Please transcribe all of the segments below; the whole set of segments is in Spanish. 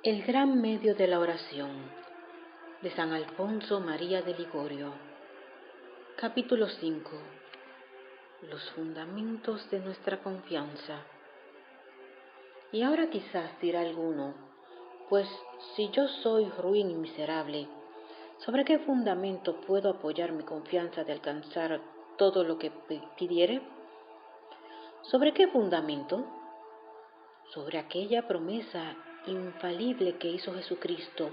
El gran medio de la oración, de San Alfonso María de Ligorio. Capítulo 5. Los fundamentos de nuestra confianza. Y ahora quizás dirá alguno, pues si yo soy ruin y miserable, ¿sobre qué fundamento puedo apoyar mi confianza de alcanzar todo lo que pidiere? ¿Sobre qué fundamento? Sobre aquella promesa infalible que hizo Jesucristo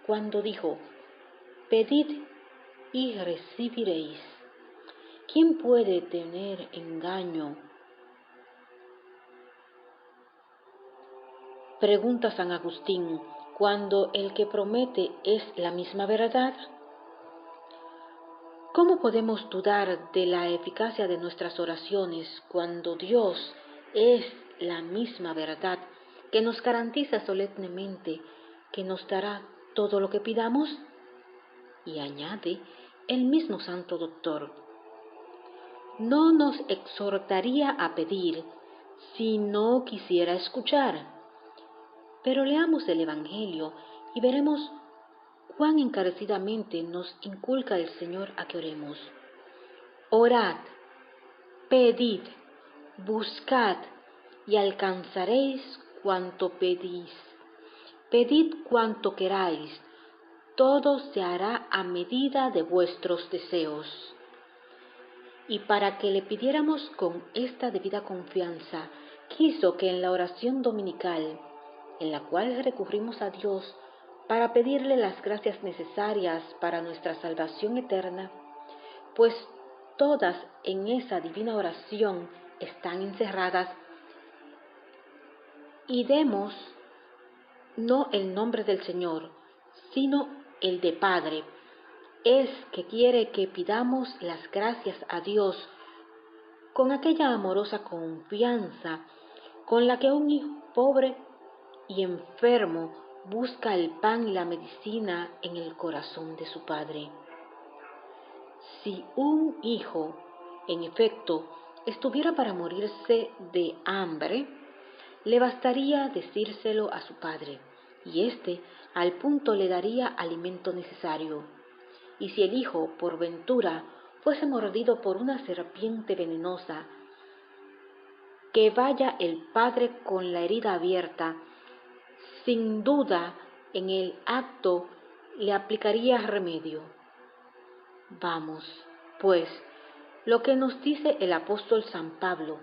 cuando dijo: pedid y recibiréis. ¿Quién puede tener engaño? Pregunta San Agustín, cuando el que promete es la misma verdad. ¿Cómo podemos dudar de la eficacia de nuestras oraciones cuando Dios es la misma verdad que nos garantiza solemnemente que nos dará todo lo que pidamos? Y añade el mismo Santo Doctor: no nos exhortaría a pedir si no quisiera escuchar. Pero leamos el Evangelio y veremos cuán encarecidamente nos inculca el Señor a que oremos. Orad, pedid, buscad y alcanzaréis cuanto pedís. Pedid cuanto queráis, todo se hará a medida de vuestros deseos. Y para que le pidiéramos con esta debida confianza, quiso que en la oración dominical, en la cual recurrimos a Dios para pedirle las gracias necesarias para nuestra salvación eterna, pues todas en esa divina oración están encerradas, y demos no el nombre del Señor, sino el de Padre. Es que quiere que pidamos las gracias a Dios con aquella amorosa confianza con la que un hijo pobre y enfermo busca el pan y la medicina en el corazón de su padre. Si un hijo, en efecto, estuviera para morirse de hambre, le bastaría decírselo a su padre, y éste al punto le daría alimento necesario. Y si el hijo, por ventura, fuese mordido por una serpiente venenosa, que vaya el padre con la herida abierta, sin duda en el acto le aplicaría remedio. Vamos, pues, lo que nos dice el apóstol San Pablo: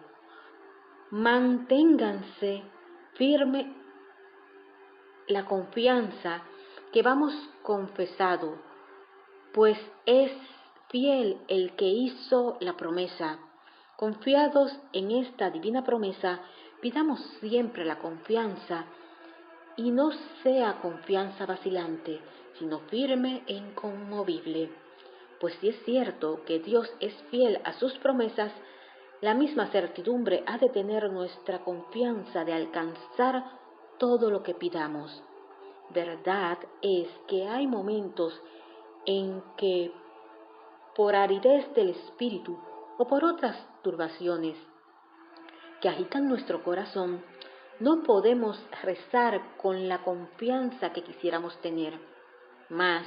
manténganse firme la confianza que vamos confesado, pues es fiel el que hizo la promesa. Confiados en esta divina promesa, pidamos siempre la confianza, y no sea confianza vacilante, sino firme e inconmovible. Pues si es cierto que Dios es fiel a sus promesas, la misma certidumbre ha de tener nuestra confianza de alcanzar todo lo que pidamos. Verdad es que hay momentos en que, por aridez del espíritu o por otras turbaciones que agitan nuestro corazón, no podemos rezar con la confianza que quisiéramos tener. Mas,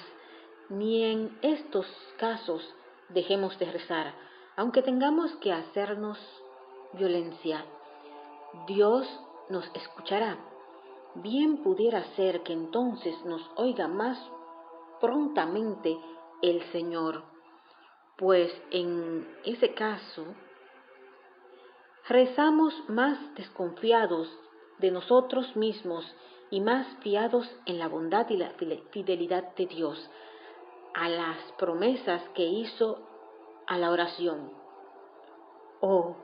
ni en estos casos dejemos de rezar, aunque tengamos que hacernos violencia. Dios nos escuchará. Bien pudiera ser que entonces nos oiga más prontamente el Señor, pues en ese caso rezamos más desconfiados de nosotros mismos y más fiados en la bondad y la fidelidad de Dios a las promesas que hizo a la oración. Oh,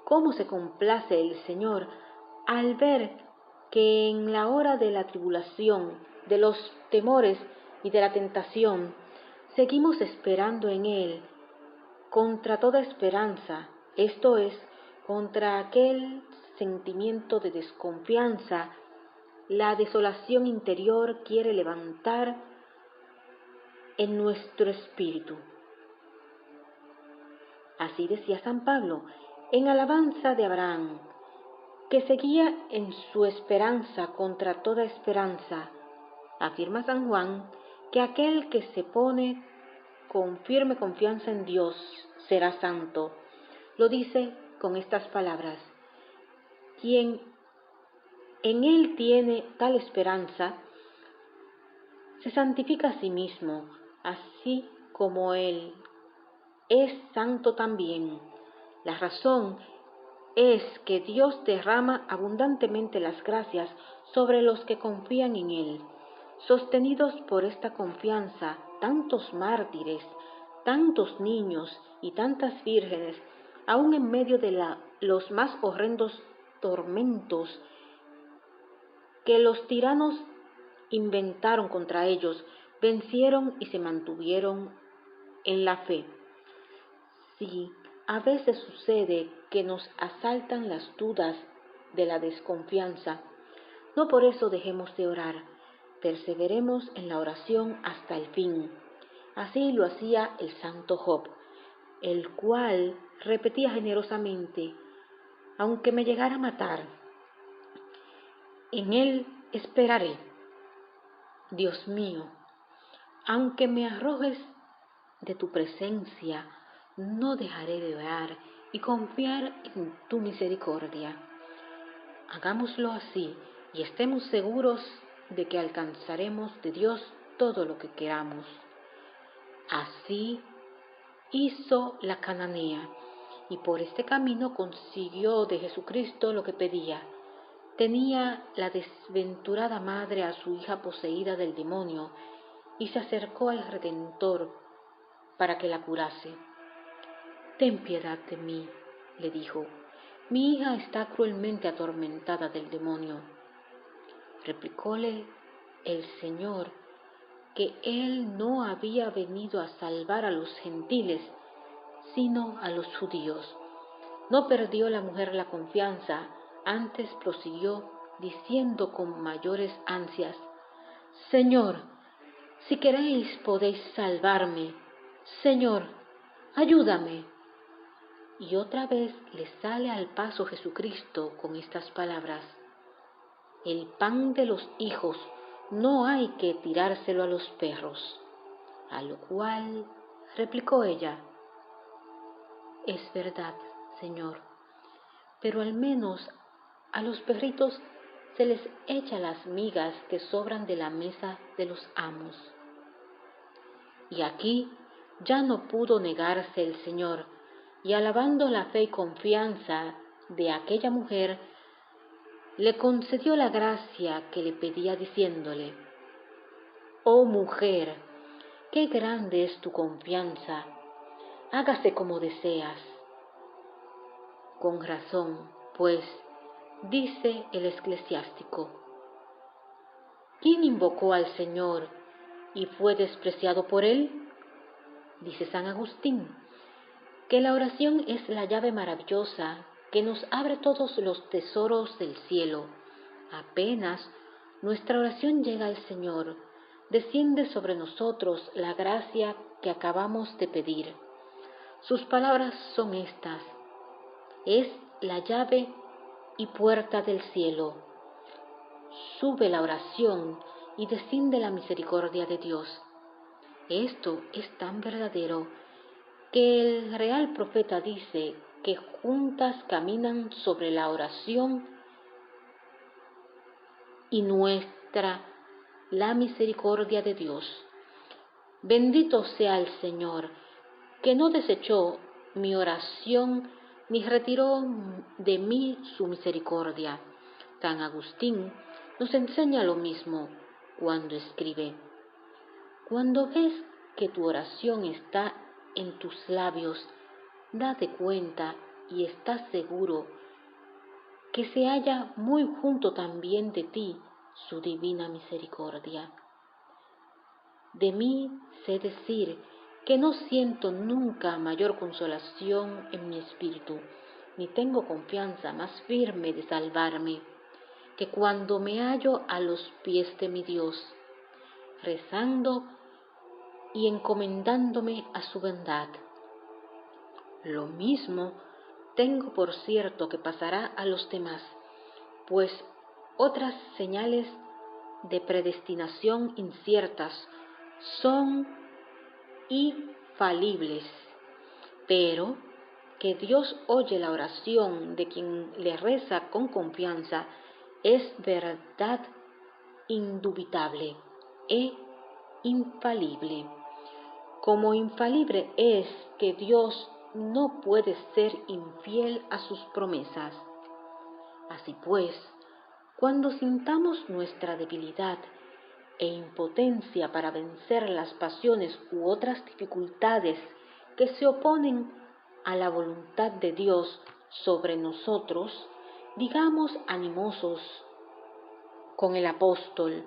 cómo se complace el Señor al ver que en la hora de la tribulación, de los temores y de la tentación, seguimos esperando en Él contra toda esperanza, esto es, contra aquel sentimiento de desconfianza. La desolación interior quiere levantar en nuestro espíritu. Así decía San Pablo en alabanza de Abraham: que seguía en su esperanza contra toda esperanza. Afirma San Juan que aquel que se pone con firme confianza en Dios será santo. Lo dice con estas palabras: quien en Él tiene tal esperanza, se santifica a sí mismo, así como Él es santo también. La razón es que Dios derrama abundantemente las gracias sobre los que confían en Él. Sostenidos por esta confianza, tantos mártires, tantos niños y tantas vírgenes, aun en medio de los más horrendos tormentos que los tiranos inventaron contra ellos, vencieron y se mantuvieron en la fe. Sí, a veces sucede que nos asaltan las dudas de la desconfianza. No por eso dejemos de orar, perseveremos en la oración hasta el fin. Así lo hacía el santo Job, el cual repetía generosamente: aunque me llegara a matar, en Él esperaré. Dios mío, aunque me arrojes de tu presencia, no dejaré de orar y confiar en tu misericordia. Hagámoslo así y estemos seguros de que alcanzaremos de Dios todo lo que queramos. Así hizo la cananea y por este camino consiguió de Jesucristo lo que pedía. Tenía la desventurada madre a su hija poseída del demonio y se acercó al Redentor para que la curase. «Ten piedad de mí», le dijo, «mi hija está cruelmente atormentada del demonio». Replicóle el Señor que Él no había venido a salvar a los gentiles, sino a los judíos. No perdió la mujer la confianza, antes prosiguió diciendo con mayores ansias: «Señor, si queréis podéis salvarme. Señor, ayúdame». Y otra vez le sale al paso Jesucristo con estas palabras: «El pan de los hijos no hay que tirárselo a los perros». A lo cual replicó ella: «Es verdad, Señor, pero al menos a los perritos se les echa las migas que sobran de la mesa de los amos». Y aquí ya no pudo negarse el Señor, y alabando la fe y confianza de aquella mujer, le concedió la gracia que le pedía diciéndole: «Oh mujer, qué grande es tu confianza, hágase como deseas». Con razón, pues, dice el eclesiástico: «¿Quién invocó al Señor y fue despreciado por Él?». Dice San Agustín que la oración es la llave maravillosa que nos abre todos los tesoros del cielo. Apenas nuestra oración llega al Señor, desciende sobre nosotros la gracia que acabamos de pedir. Sus palabras son estas: «Es la llave y puerta del cielo». Sube la oración y desciende la misericordia de Dios. Esto es tan verdadero que el real profeta dice que juntas caminan sobre la oración y nuestra la misericordia de Dios. Bendito sea el Señor, que no desechó mi oración ni retiró de mí su misericordia. San Agustín nos enseña lo mismo cuando escribe: «Cuando ves que tu oración está en tus labios, date cuenta y estás seguro que se halla muy junto también de ti su divina misericordia». De mí sé decir que no siento nunca mayor consolación en mi espíritu, ni tengo confianza más firme de salvarme, que cuando me hallo a los pies de mi Dios, rezando y encomendándome a su bondad. Lo mismo tengo por cierto que pasará a los demás, pues otras señales de predestinación inciertas son infalibles, pero que Dios oye la oración de quien le reza con confianza es verdad indubitable e infalible. Como infalible es que Dios no puede ser infiel a sus promesas. Así pues, cuando sintamos nuestra debilidad e impotencia para vencer las pasiones u otras dificultades que se oponen a la voluntad de Dios sobre nosotros, digamos animosos con el apóstol: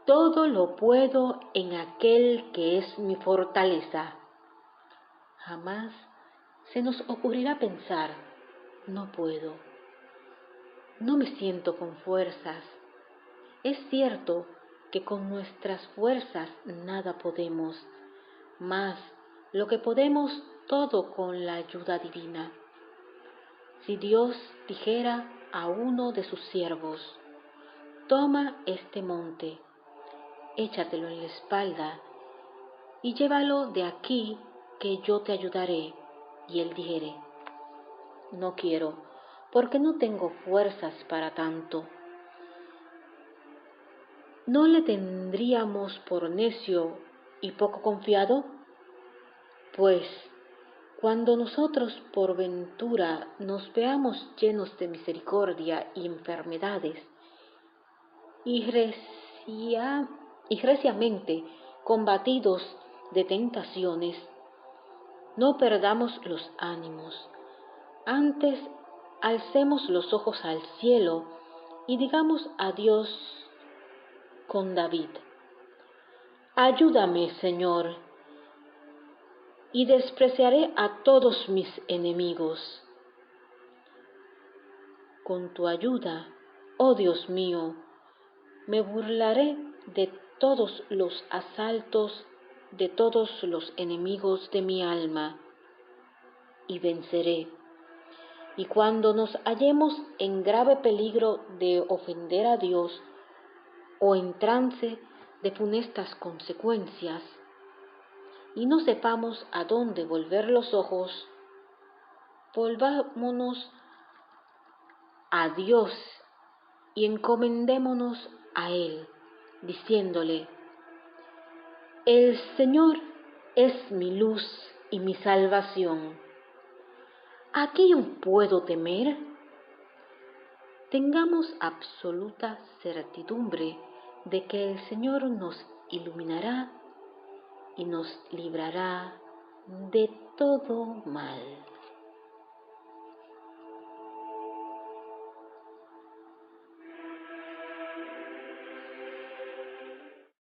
todo lo puedo en aquel que es mi fortaleza. Jamás se nos ocurrirá pensar: no puedo, no me siento con fuerzas. Es cierto que con nuestras fuerzas nada podemos, mas lo que podemos todo con la ayuda divina. Si Dios dijera a uno de sus siervos: toma este monte, échatelo en la espalda y llévalo de aquí, que yo te ayudaré, y él dijere: no quiero, porque no tengo fuerzas para tanto, ¿no le tendríamos por necio y poco confiado? Pues, cuando nosotros por ventura nos veamos llenos de misericordia y enfermedades, y reciamente combatidos de tentaciones, no perdamos los ánimos, antes alcemos los ojos al cielo y digamos a Dios con David: ayúdame, Señor, y despreciaré a todos mis enemigos. Con tu ayuda, oh Dios mío, me burlaré de todos los asaltos de todos los enemigos de mi alma, y venceré. Y cuando nos hallemos en grave peligro de ofender a Dios, o en trance de funestas consecuencias, y no sepamos a dónde volver los ojos, volvámonos a Dios y encomendémonos a Él, diciéndole: el Señor es mi luz y mi salvación. ¿A quién puedo temer? Tengamos absoluta certidumbre de que el Señor nos iluminará y nos librará de todo mal.